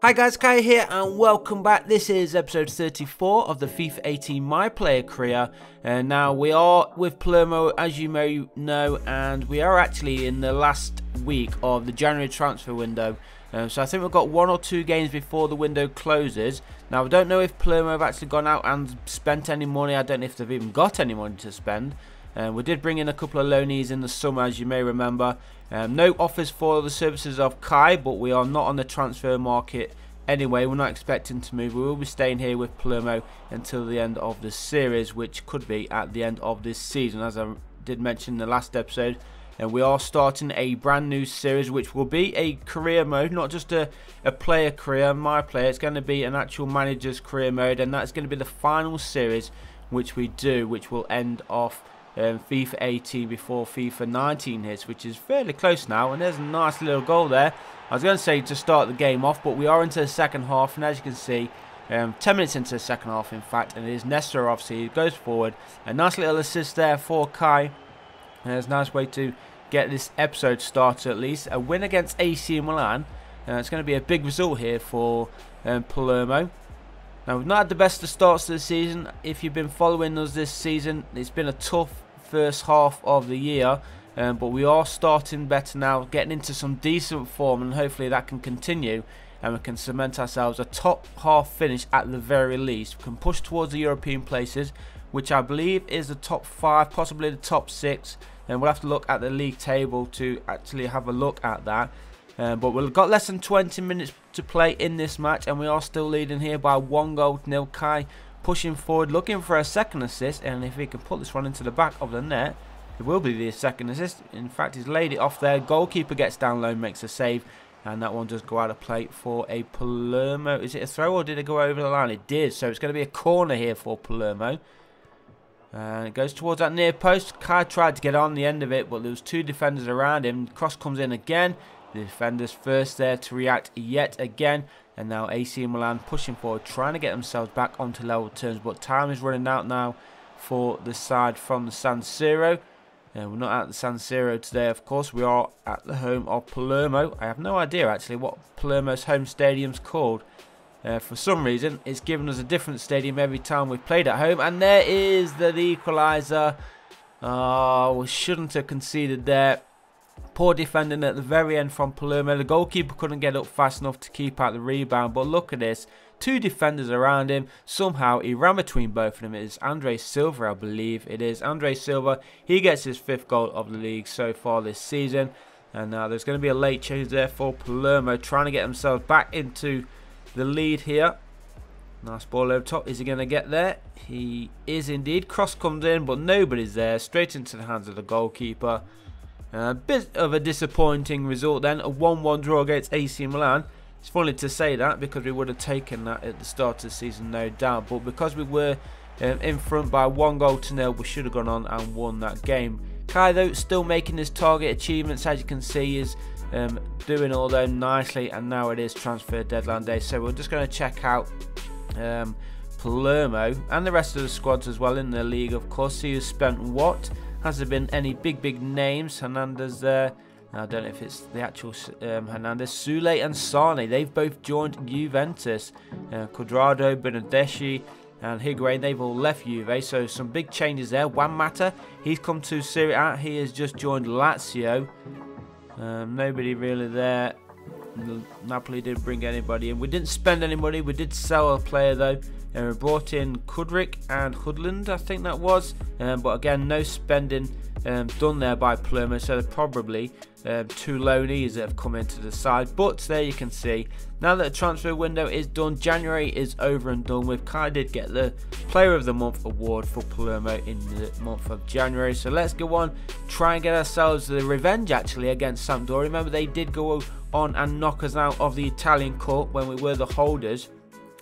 Hi guys, Kai here and welcome back. This is episode 34 of the FIFA 18 My Player career. And now we are with Palermo, as you may know, and we are actually in the last week of the January transfer window. So I think we've got 1 or 2 games before the window closes. Now I don't know if Palermo have actually gone out and spent any money. I don't know if they've even got any money to spend. We did bring in a couple of loanees in the summer, as you may remember. No offers for the services of Kai, but we are not on the transfer market anyway. We're not expecting to move. We will be staying here with Palermo until the end of the series, which could be at the end of this season, as I did mention in the last episode. And we are starting a brand new series, which will be a career mode, not just a player career, my player. It's going to be an actual manager's career mode, and that's going to be the final series which we do, which will end off FIFA 18 before FIFA 19 hits, which is fairly close now. And there's a nice little goal there. I was going to say to start the game off, but we are into the second half, and as you can see, 10 minutes into the second half in fact, and it is Nestor obviously who goes forward. A nice little assist there for Kai, and it's a nice way to get this episode started at least. A win against AC Milan, it's going to be a big result here for Palermo. Now we've not had the best of starts to the season. If you've been following us this season, it's been a tough first half of the year, but we are starting better now, getting into some decent form, and hopefully that can continue and we can cement ourselves a top half finish at the very least. We can push towards the European places, which I believe is the top 5, possibly the top 6, and we'll have to look at the league table to actually have a look at that. But we've got less than 20 minutes to play in this match, and we are still leading here by 1-0. Kai pushing forward, looking for a second assist, and if he can put this one into the back of the net, it will be the second assist. In fact, he's laid it off there. Goalkeeper gets down low, makes a save, and that one does go out of play for a Palermo. Is it a throw or did it go over the line? It did, so it's going to be a corner here for Palermo. And it goes towards that near post. Kai tried to get on the end of it, but there was 2 defenders around him. Cross comes in again. The defenders first there to react yet again. And now AC Milan pushing forward, trying to get themselves back onto level terms. But time is running out now for the side from the San Siro. We're not at the San Siro today, of course. We are at the home of Palermo. I have no idea actually what Palermo's home stadium's called. For some reason, it's given us a different stadium every time we've played at home. And there is the equaliser. We shouldn't have conceded there. Poor defending at the very end from Palermo. The goalkeeper couldn't get up fast enough to keep out the rebound. But look at this. 2 defenders around him. Somehow he ran between both of them. It is Andre Silva, I believe. It is Andre Silva. He gets his 5th goal of the league so far this season. And now there's going to be a late change there for Palermo, trying to get themselves back into the lead here. Nice ball over top. Is he going to get there? He is indeed. Cross comes in, but nobody's there. Straight into the hands of the goalkeeper. A bit of a disappointing result then. A 1-1 draw against AC Milan. It's funny to say that because we would have taken that at the start of the season, no doubt. But because we were in front by 1-0, we should have gone on and won that game. Kai, though, still making his target achievements, as you can see, is doing all that nicely. And now it is transfer deadline day. So we're just going to check out Palermo and the rest of the squads as well in the league, of course. See who's spent what. Has there been any big names? Hernandez there. I don't know if it's the actual Hernandez. Sule and Sane, they've both joined Juventus. Cuadrado, Bernardeschi and Higuain, they've all left Juve. So some big changes there. Juan Mata, he's come to Serie A. He has just joined Lazio. Nobody really there. Napoli didn't bring anybody in. We didn't spend any money. We did sell a player though. We brought in Kudrick and Hoodland, I think that was. But again, no spending done there by Palermo. So they're probably 2 loanees that have come into the side. But there you can see, now that the transfer window is done, January is over and done with. Kai did get the Player of the Month award for Palermo in the month of January. So let's go on, try and get ourselves the revenge actually against Sampdoria. Remember, they did go on and knock us out of the Italian Cup when we were the holders.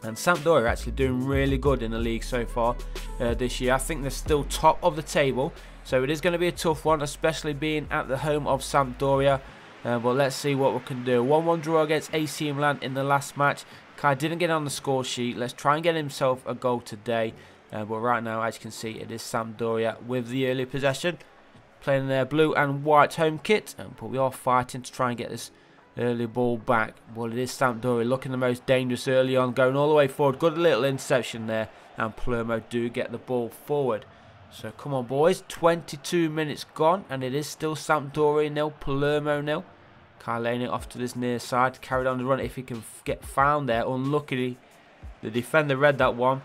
And Sampdoria are actually doing really good in the league so far this year. I think they're still top of the table. So it is going to be a tough one, especially being at the home of Sampdoria. But let's see what we can do. 1-1 draw against AC Milan in the last match. Kai didn't get on the score sheet. Let's try and get himself a goal today. But right now, as you can see, it is Sampdoria with the early possession. Playing their blue and white home kit. But we are fighting to try and get this Early ball back. Well, it is Sampdoria looking the most dangerous early on, going all the way forward. Good little interception there, and Palermo do get the ball forward. So come on, boys. 22 minutes gone, and it is still Sampdoria 0, Palermo 0. Kai laying it off to this near side, carried on the run if he can get found there. Unluckily, the defender read that one,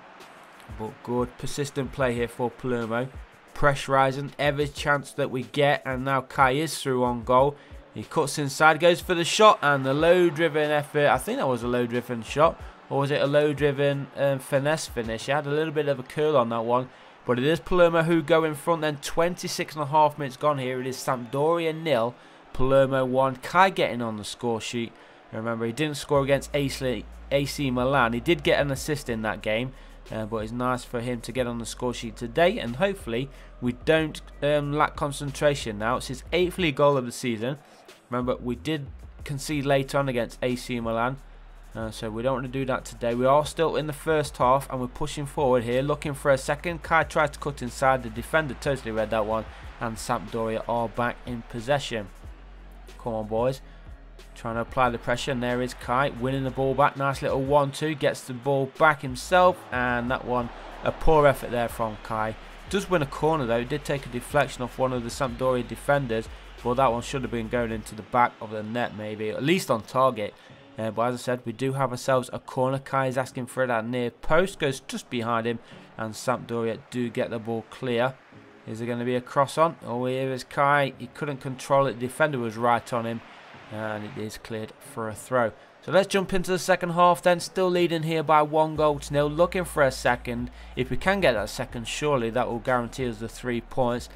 but good persistent play here for Palermo. Pressurising every chance that we get, and now Kai is through on goal. He cuts inside, goes for the shot, and the low-driven effort. I think that was a low-driven shot, or was it a low-driven finesse finish? He had a little bit of a curl on that one, but it is Palermo who go in front. Then 26.5 minutes gone here. It is Sampdoria 0, Palermo 1. Kai getting on the score sheet. Remember, he didn't score against AC Milan. He did get an assist in that game, but it's nice for him to get on the score sheet today, and hopefully we don't lack concentration now. It's his 8th league goal of the season. Remember, we did concede late on against AC Milan, so we don't want to do that today. We are still in the first half, and we're pushing forward here, looking for a second. Kai tries to cut inside. The defender totally read that one, and Sampdoria are back in possession. Come on, boys. Trying to apply the pressure, and there is Kai winning the ball back. Nice little 1-2, gets the ball back himself, and that one, a poor effort there from Kai. Does win a corner though. Did take a deflection off one of the Sampdoria defenders, but that one should have been going into the back of the net, maybe, at least on target. But as I said, we do have ourselves a corner. Kai is asking for it at near post, goes just behind him, and Sampdoria do get the ball clear. Is there going to be a cross on? Oh, here is Kai. He couldn't control it. The defender was right on him, and it is cleared for a throw. So let's jump into the second half then. Still leading here by 1-0. Looking for a second. If we can get that second, surely that will guarantee us the 3 points.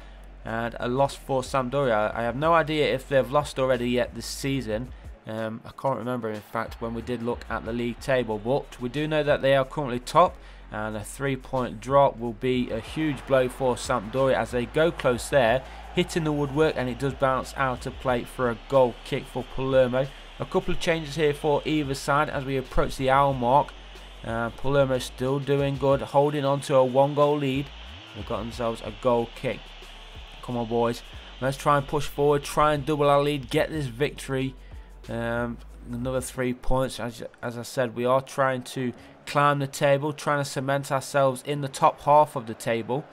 And a loss for Sampdoria. I have no idea if they've lost already yet this season. I can't remember, in fact, when we did look at the league table. But we do know that they are currently top, and a 3-point drop will be a huge blow for Sampdoria as they go close there, hitting the woodwork, and it does bounce out of play for a goal kick for Palermo. A couple of changes here for either side as we approach the hour mark. Palermo still doing good, holding on to a 1-goal lead. They've got themselves a goal kick. Come on, boys. Let's try and push forward, try and double our lead, get this victory. Another 3 points. As I said, we are trying to climb the table, trying to cement ourselves in the top half of the table.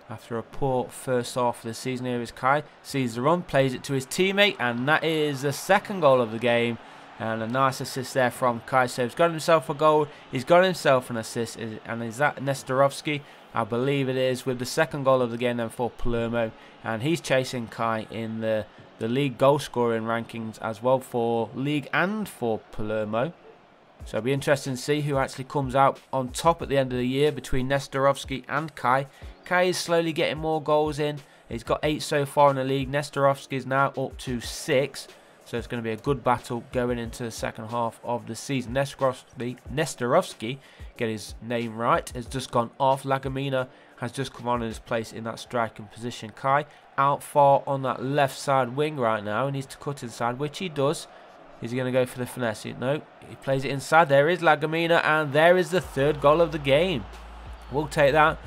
After a poor first half of the season, here is Kai. Sees the run, plays it to his teammate, and that is the second goal of the game. And a nice assist there from Kai. So he's got himself a goal, he's got himself an assist. And is that Nestorovski? I believe it is, with the second goal of the game then for Palermo. And he's chasing Kai in the league goal scoring rankings as well for league and for Palermo. So it'll be interesting to see who actually comes out on top at the end of the year between Nestorovski and Kai. Kai is slowly getting more goals in. He's got 8 so far in the league. Nestorovski is now up to 6. So it's going to be a good battle going into the second half of the season. Nestorovski, get his name right, has just gone off. Lagomina has just come on in his place in that striking position. Kai out far on that left side wing right now. He needs to cut inside, which he does. Is he going to go for the finesse? No, he plays it inside. There is Lagomina, and there is the 3rd goal of the game. We'll take that.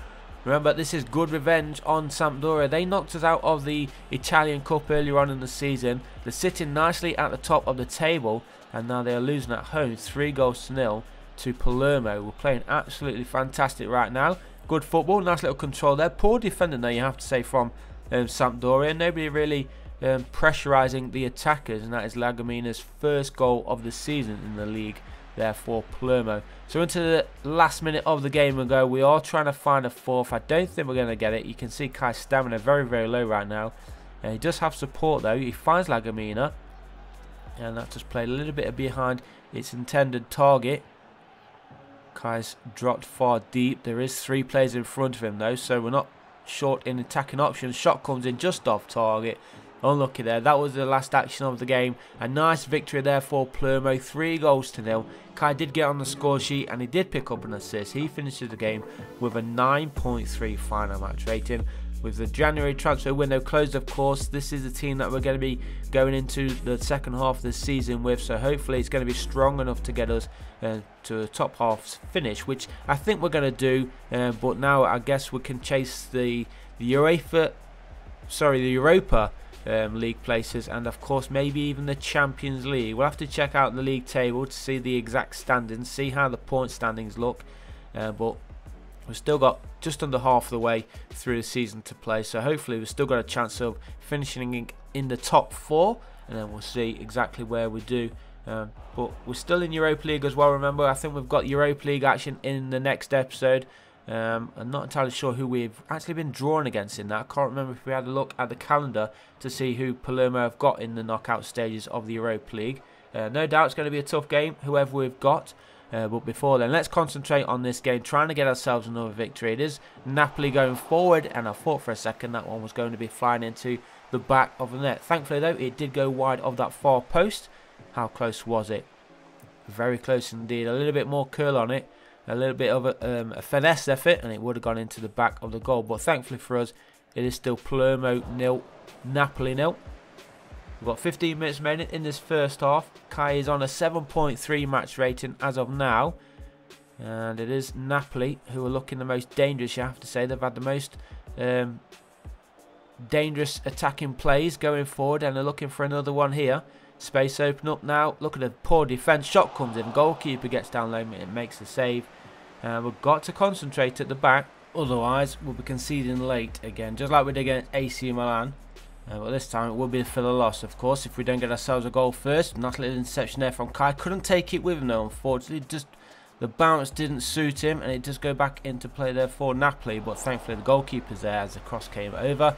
Remember, this is good revenge on Sampdoria. They knocked us out of the Italian Cup earlier on in the season. They're sitting nicely at the top of the table, and now they are losing at home 3-0 to Palermo. We're playing absolutely fantastic right now. Good football, nice little control there. Poor defending though, you have to say, from Sampdoria. Nobody really pressurising the attackers, and that is Lagomina's 1st goal of the season in the league there for Palermo. So into the last minute of the game we go. We are trying to find a 4th. I don't think we're going to get it. You can see Kai's stamina very, very low right now. He does have support though. He finds Lagomina, and that just played a little bit behind its intended target. Kai's dropped far deep. There is 3 players in front of him though, so we're not short in attacking options. Shot comes in just off target. Unlucky there. That was the last action of the game. A nice victory there for Palermo, 3-0. Kai did get on the score sheet, and he did pick up an assist. He finishes the game with a 9.3 final match rating. With the January transfer window closed, of course, this is the team that we're going to be going into the second half of the season with. So hopefully it's going to be strong enough to get us to a top half finish, which I think we're going to do. But now I guess we can chase the Europa league places, and of course maybe even the Champions League. We'll have to check out the league table to see the exact standings, see how the point standings look, but we've still got just under half the way through the season to play, so hopefully we've still got a chance of finishing in the top 4, and then we'll see exactly where we do. But we're still in Europa League as well. Remember, I think we've got Europa League action in the next episode. I'm not entirely sure who we've actually been drawn against in that. I can't remember if we had a look at the calendar to see who Palermo have got in the knockout stages of the Europa League. No doubt it's going to be a tough game, whoever we've got. But before then, let's concentrate on this game, trying to get ourselves another victory. It is Napoli going forward, and I thought for a second that one was going to be flying into the back of the net. Thankfully, though, it did go wide of that far post. How close was it? Very close indeed. A little bit more curl on it, a little bit of a finesse effort, and it would have gone into the back of the goal. But thankfully for us, it is still Palermo 0, Napoli 0. We've got 15 minutes remaining in this first half. Kai is on a 7.3 match rating as of now. And it is Napoli who are looking the most dangerous, you have to say. They've had the most dangerous attacking plays going forward, and they're looking for another one here. Space open up now. Look at the poor defence. Shot comes in. Goalkeeper gets down low. It makes the save. We've got to concentrate at the back. Otherwise, we'll be conceding late again. Just like we did against AC Milan. But this time it will be for the loss, of course, if we don't get ourselves a goal first. Not a little interception there from Kai. Couldn't take it with him, though, unfortunately. Just the bounce didn't suit him, and it does go back into play there for Napoli. But thankfully, the goalkeeper's there as the cross came over.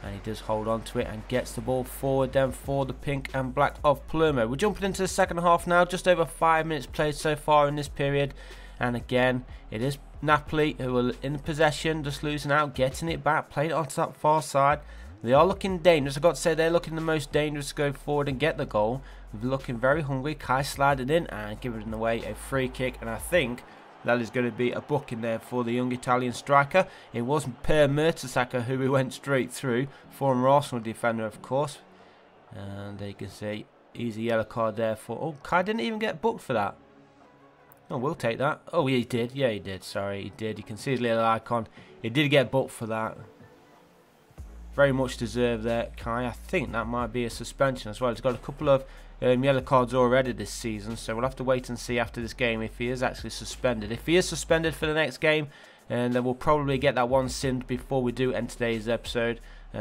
And he does hold on to it and gets the ball forward then for the pink and black of Palermo. We're jumping into the second half now. Just over 5 minutes played so far in this period. And again, it is Napoli who are in possession, just losing out, getting it back, playing it onto that far side. They are looking dangerous. I've got to say they're looking the most dangerous to go forward and get the goal. They're looking very hungry. Kai sliding in and giving away a free kick. And I think that is going to be a booking there for the young Italian striker. It wasn't Per Mertesacker who we went straight through. Former Arsenal defender, of course. And there you can see, easy yellow card there for... Oh, Kai didn't even get booked for that. Oh, we'll take that. Oh, yeah, he did. Yeah, he did. Sorry, he did. You can see his little icon. He did get booked for that. Very much deserved there, Kai. I think that might be a suspension as well. He's got a couple of yellow cards already this season, so we'll have to wait and see after this game if he is actually suspended. If he is suspended for the next game, then we'll probably get that one sinned before we do end today's episode.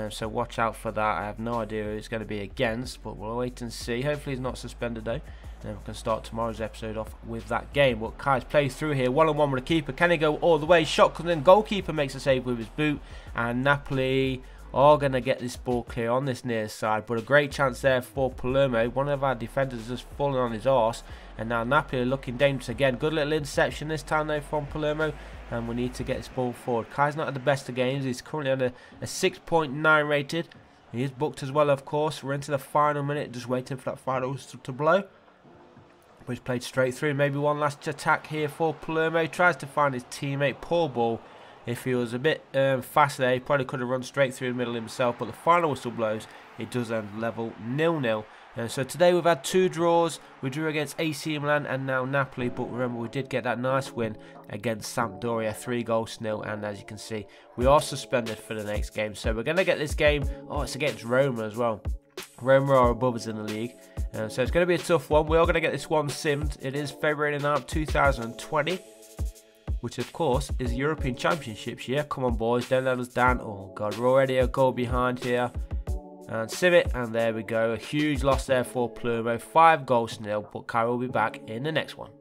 So watch out for that. I have no idea who it's going to be against, but we'll wait and see. Hopefully he's not suspended though. Then we can start tomorrow's episode off with that game. But Kai's played through here, one-on-one with the keeper. Can he go all the way? Shot comes in. Goalkeeper makes a save with his boot, and Napoli are going to get this ball clear on this near side, but a great chance there for Palermo. One of our defenders just fallen on his arse, and now Napoli are looking dangerous again. Good little interception this time though from Palermo, and we need to get this ball forward. Kai's not at the best of games. He's currently on a 6.9 rated. He is booked as well, of course. We're into the final minute, just waiting for that final whistle to blow. But he's played straight through. Maybe one last attack here for Palermo. He tries to find his teammate. Poor ball. If he was a bit faster there, he probably could have run straight through the middle himself. But the final whistle blows. It does end level 0-0. So today we've had 2 draws. We drew against AC Milan and now Napoli. But remember, we did get that nice win against Sampdoria, 3-0. And as you can see, we are suspended for the next game. So we're going to get this game. Oh, it's against Roma as well. Roma are above us in the league. So it's going to be a tough one. We are going to get this one simmed. It is February 9th, 2020. Which of course is European Championships year. Come on boys, don't let us down. Oh god, we're already a goal behind here. And sim it, and there we go. A huge loss there for Palermo. 5-0, but Kai will be back in the next one.